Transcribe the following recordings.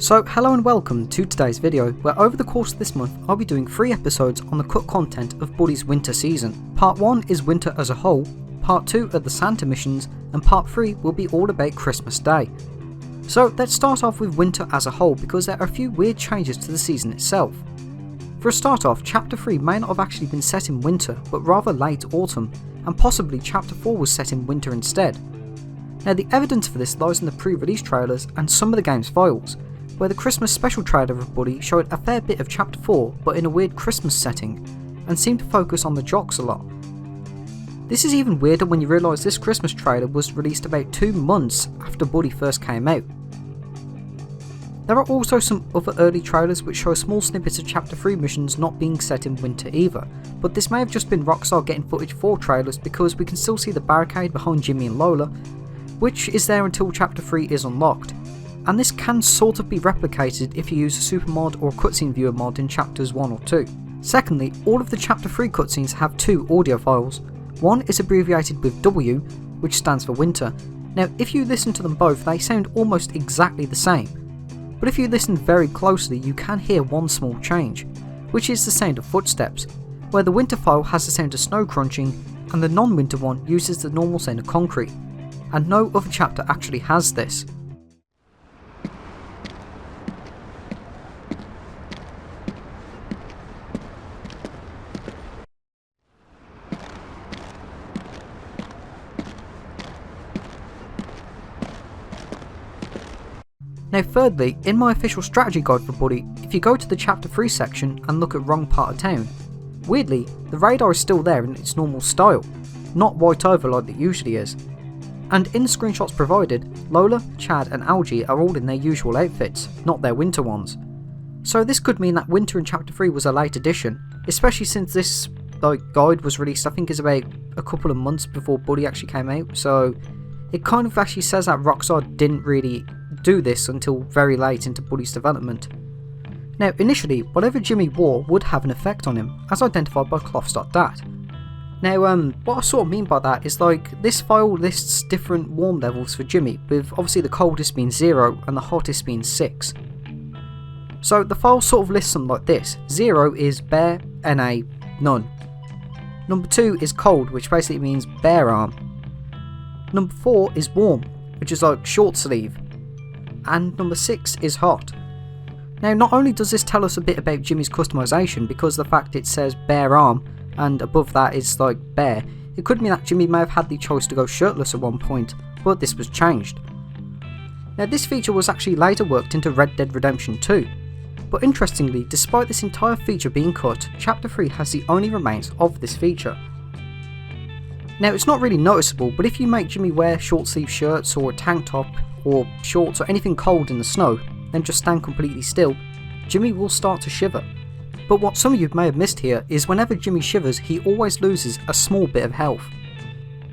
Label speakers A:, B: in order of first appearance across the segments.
A: So hello and welcome to today's video, where over the course of this month I'll be doing 3 episodes on the cut content of Buddy's winter season. Part 1 is winter as a whole, Part 2 are the Santa missions, and Part 3 will be all about Christmas Day. So let's start off with winter as a whole because there are a few weird changes to the season itself. For a start off, Chapter 3 may not have actually been set in winter, but rather late autumn, and possibly Chapter 4 was set in winter instead. Now the evidence for this lies in the pre-release trailers and some of the game's files, where the Christmas special trailer of Buddy showed a fair bit of Chapter 4 but in a weird Christmas setting, and seemed to focus on the jocks a lot. This is even weirder when you realise this Christmas trailer was released about 2 months after Buddy first came out. There are also some other early trailers which show small snippets of Chapter 3 missions not being set in winter either, but this may have just been Rockstar getting footage for trailers because we can still see the barricade behind Jimmy and Lola, which is there until Chapter 3 is unlocked. And this can sort of be replicated if you use a super mod or cutscene viewer mod in chapters 1 or 2. Secondly, all of the chapter 3 cutscenes have 2 audio files. One is abbreviated with W, which stands for winter. Now if you listen to them both, they sound almost exactly the same. But if you listen very closely, you can hear one small change, which is the sound of footsteps, where the winter file has the sound of snow crunching and the non-winter one uses the normal sound of concrete. And no other chapter actually has this. Now thirdly, in my official strategy guide for Buddy, if you go to the chapter 3 section and look at wrong part of town, weirdly, the radar is still there in its normal style, not white over like it usually is. And in the screenshots provided, Lola, Chad and Algie are all in their usual outfits, not their winter ones. So this could mean that winter in chapter 3 was a late addition, especially since this guide was released I think is about a couple of months before Buddy actually came out, so it kind of actually says that Rockstar didn't really do this until very late into Buddy's development. Now initially, whatever Jimmy wore would have an effect on him, as identified by cloths.dat. Now what I sort of mean by that is this file lists different warm levels for Jimmy, with obviously the coldest being 0 and the hottest being 6. So the file sort of lists them like this: 0 is bare, NA, none. Number 2 is cold, which basically means bare arm. Number 4 is warm, which is like short sleeve. And number 6 is hot. Now not only does this tell us a bit about Jimmy's customization because the fact it says bare arm and above that is like bare, it could mean that Jimmy may have had the choice to go shirtless at one point, but this was changed. Now this feature was actually later worked into Red Dead Redemption 2, but interestingly, despite this entire feature being cut, Chapter 3 has the only remains of this feature. Now it's not really noticeable, but if you make Jimmy wear short sleeve shirts or a tank top or shorts or anything cold in the snow, then just stand completely still, Jimmy will start to shiver. But what some of you may have missed here is whenever Jimmy shivers, he always loses a small bit of health.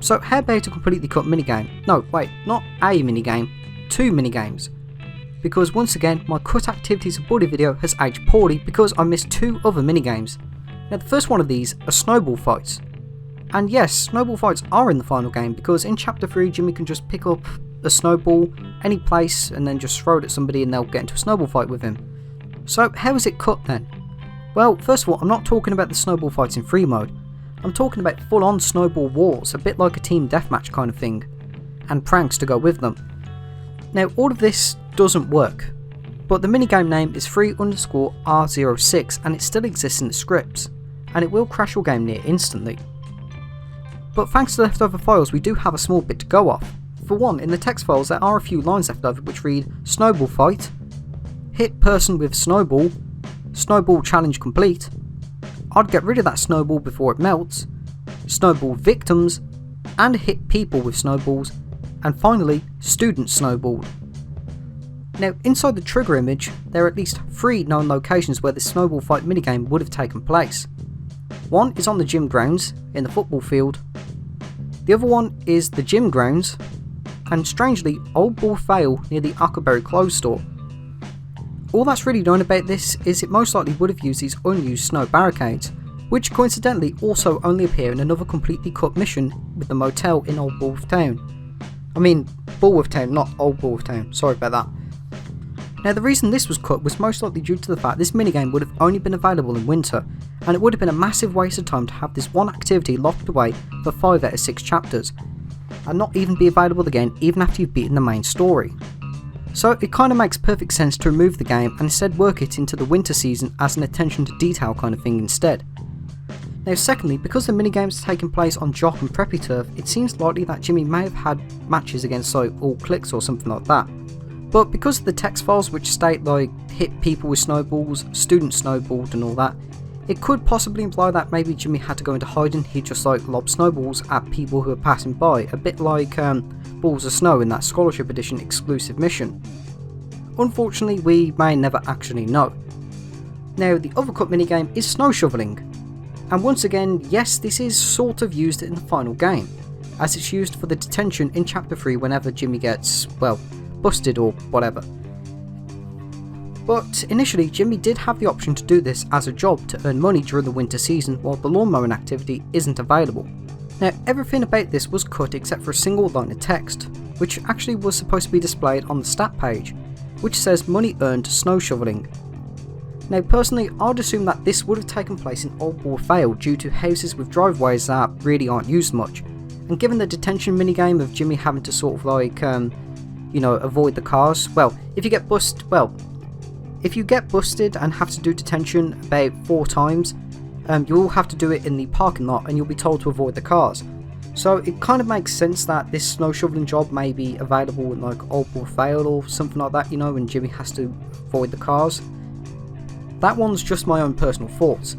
A: So how about a completely cut minigame? No, wait, not a minigame, 2 minigames. Because once again, my cut activities of Buddy video has aged poorly because I missed 2 other minigames. Now the first one of these are snowball fights. And yes, snowball fights are in the final game because in chapter 3 Jimmy can just pick up a snowball any place and then just throw it at somebody and they'll get into a snowball fight with him. So how is it cut then? Well, first of all, I'm not talking about the snowball fights in free mode. I'm talking about full on snowball wars, a bit like a team deathmatch kind of thing, and pranks to go with them. Now all of this doesn't work, but the minigame name is free_R06 and it still exists in the scripts, and it will crash your game near instantly. But thanks to the leftover files we do have a small bit to go off. For one, in the text files there are a few lines left over which read snowball fight, hit person with snowball, snowball challenge complete, I'd get rid of that snowball before it melts, snowball victims, and hit people with snowballs, and finally student snowballed. Now inside the trigger image there are at least 3 known locations where the snowball fight minigame would have taken place. One is on the gym grounds, in the football field, the other one is the gym grounds, and strangely Old Bull Vale near the Huckleberry Clothes store. All that's really known about this is it most likely would have used these unused snow barricades, which coincidentally also only appear in another completely cut mission with the motel in Old Bull Town. I mean Bullworth Town, not Old Bullworth Town, sorry about that. Now the reason this was cut was most likely due to the fact this minigame would have only been available in winter, and it would have been a massive waste of time to have this one activity locked away for 5 out of 6 chapters, and not even be available again even after you've beaten the main story. So it kind of makes perfect sense to remove the game and instead work it into the winter season as an attention to detail kind of thing instead. Now secondly, because the minigames are taking place on Jock and Preppy Turf, it seems likely that Jimmy may have had matches against like All Clicks or something like that. But because of the text files which state like hit people with snowballs, students snowballed and all that, it could possibly imply that maybe Jimmy had to go into hiding. He'd just like lob snowballs at people who were passing by, a bit like Balls of Snow in that Scholarship Edition exclusive mission. Unfortunately, we may never actually know. Now the other cut minigame is snow shoveling, and once again, yes, this is sort of used in the final game, as it's used for the detention in chapter 3 whenever Jimmy gets, well, busted or whatever. But initially, Jimmy did have the option to do this as a job to earn money during the winter season while the lawn mowing activity isn't available. Now everything about this was cut except for a single line of text, which actually was supposed to be displayed on the stat page, which says money earned snow shoveling. Now personally, I'd assume that this would have taken place in Old Ball Vale due to houses with driveways that really aren't used much, and given the detention minigame of Jimmy having to sort of like, avoid the cars, well, if you get busted and have to do detention about 4 times, you'll have to do it in the parking lot and you'll be told to avoid the cars. So it kind of makes sense that this snow shoveling job may be available in like Old Ball Vale or something like that, and Jimmy has to avoid the cars. That one's just my own personal thoughts.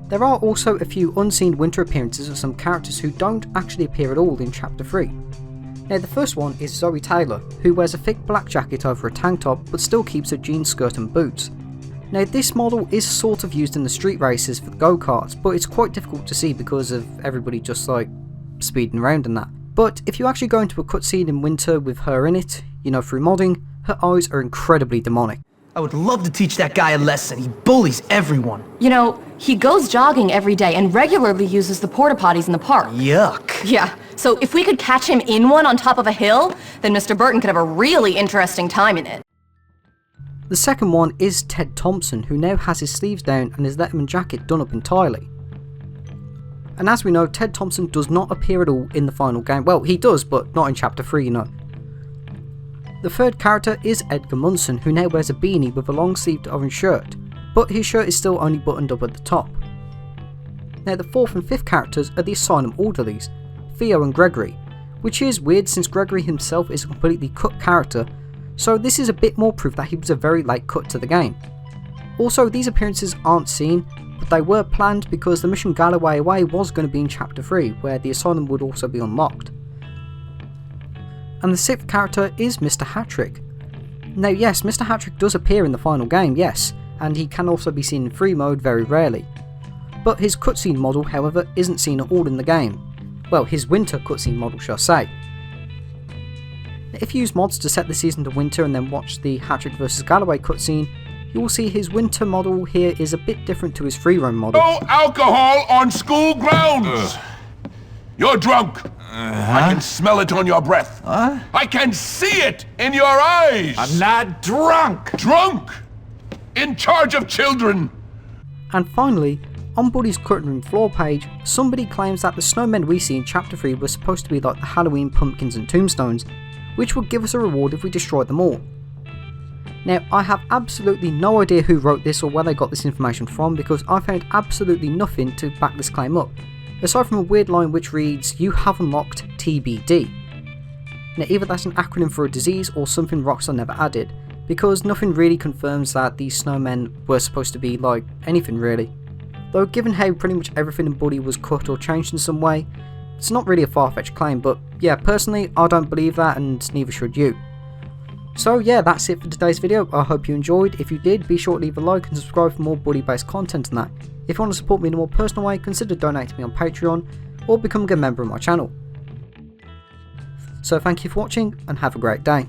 A: There are also a few unseen winter appearances of some characters who don't actually appear at all in chapter 3. Now the first one is Zoe Taylor, who wears a thick black jacket over a tank top but still keeps a jean skirt and boots. Now this model is sort of used in the street races for the go-karts, but it's quite difficult to see because of everybody just like speeding around and that. But if you actually go into a cutscene in winter with her in it, through modding, her eyes are incredibly demonic.
B: I would love to teach that guy a lesson. He bullies everyone.
C: He goes jogging every day and regularly uses the porta potties in the park.
B: Yuck.
C: Yeah, so if we could catch him in one on top of a hill, then Mr. Burton could have a really interesting time in it.
A: The second one is Ted Thompson, who now has his sleeves down and his Letterman jacket done up entirely. And as we know, Ted Thompson does not appear at all in the final game. Well, he does, but not in chapter 3, The third character is Edgar Munson, who now wears a beanie with a long sleeved orange shirt, but his shirt is still only buttoned up at the top. Now the fourth and fifth characters are the Asylum orderlies, Theo and Gregory, which is weird since Gregory himself is a completely cut character, so this is a bit more proof that he was a very late cut to the game. Also, these appearances aren't seen, but they were planned because the mission Galloway Away was going to be in chapter 3, where the Asylum would also be unlocked. And the sixth character is Mr. Hattrick. Now yes, Mr. Hattrick does appear in the final game, yes, and he can also be seen in free mode very rarely. But his cutscene model, however, isn't seen at all in the game. Well, his winter cutscene model, shall I say. If you use mods to set the season to winter and then watch the Hattrick vs Galloway cutscene, you will see his winter model here is a bit different to his free roam model.
D: No alcohol on school grounds! You're drunk! I can smell it on your breath. I can see it in your eyes!
E: I'm not drunk!
D: Drunk! In charge of children!
A: And finally, on Buddy's current room floor page, somebody claims that the snowmen we see in chapter 3 were supposed to be like the Halloween pumpkins and tombstones, which would give us a reward if we destroyed them all. Now, I have absolutely no idea who wrote this or where they got this information from, because I found absolutely nothing to back this claim up, aside from a weird line which reads, "You have unlocked TBD." Now either that's an acronym for a disease or something Rockstar never added, because nothing really confirms that these snowmen were supposed to be like anything really. Though given how pretty much everything in Buddy was cut or changed in some way, it's not really a far-fetched claim, but yeah, personally I don't believe that, and neither should you. So yeah, that's it for today's video. I hope you enjoyed. If you did, be sure to leave a like and subscribe for more Buddy based content and that. If you want to support me in a more personal way, consider donating to me on Patreon or becoming a member of my channel. So thank you for watching and have a great day.